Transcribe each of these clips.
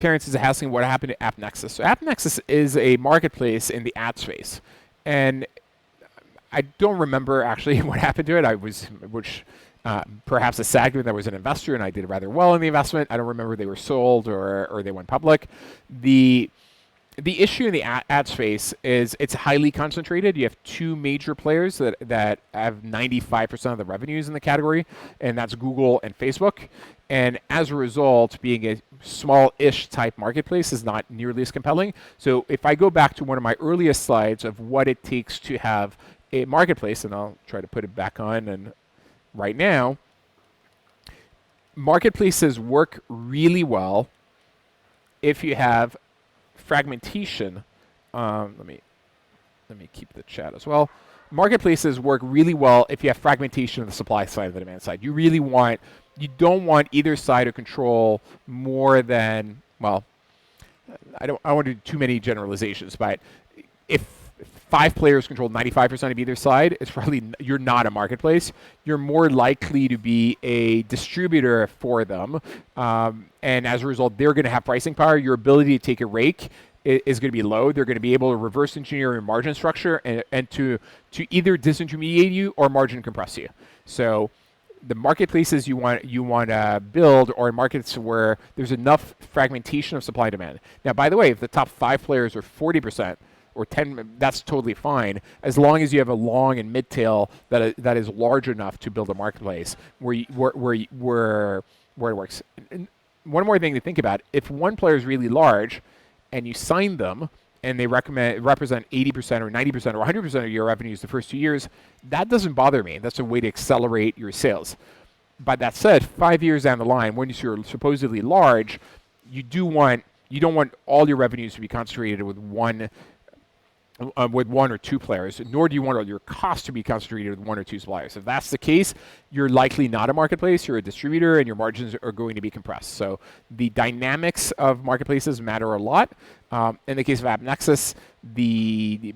Terrence is asking what happened to AppNexus. So AppNexus is a marketplace in the ad space, and I don't remember actually what happened to it. Perhaps a sad given that I was an investor and I did rather well in the investment. I don't remember they were sold or they went public. The issue in the ad space is it's highly concentrated. You have two major players that have 95% of the revenues in the category, and that's Google and Facebook. And as a result, being a small-ish type marketplace is not nearly as compelling. So if I go back to one of my earliest slides of what it takes to have a marketplace, and I'll try to put it back on and right now, marketplaces work really well if you have fragmentation. Let me keep the chat as well. Marketplaces work really well if you have fragmentation of the supply side and the demand side. You don't want either side to control more than, well, I don't want to do too many generalizations, but if 5 players control 95% of either side, you're not a marketplace. You're more likely to be a distributor for them, and as a result, they're going to have pricing power. Your ability to take a rake is going to be low. They're going to be able to reverse engineer your margin structure and to either disintermediate you or margin compress you. So the marketplaces you want to build are markets where there's enough fragmentation of supply and demand. Now, by the way, if the top 5 players are 40%, or 10, that's totally fine, as long as you have a long and mid tail that is large enough to build a marketplace where it works. And one more thing to think about: if one player is really large, and you sign them, and they represent 80% or 90% or 100% of your revenues the first 2 years, that doesn't bother me. That's a way to accelerate your sales. But that said, 5 years down the line, when you're supposedly large, you don't want all your revenues to be concentrated with one or two players, nor do you want all your costs to be concentrated with 1 or 2 suppliers. If that's the case, you're likely not a marketplace, you're a distributor, and your margins are going to be compressed. So the dynamics of marketplaces matter a lot. In the case of AppNexus,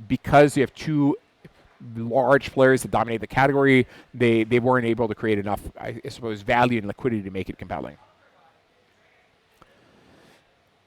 because you have 2 large players that dominate the category, they weren't able to create enough, I suppose, value and liquidity to make it compelling.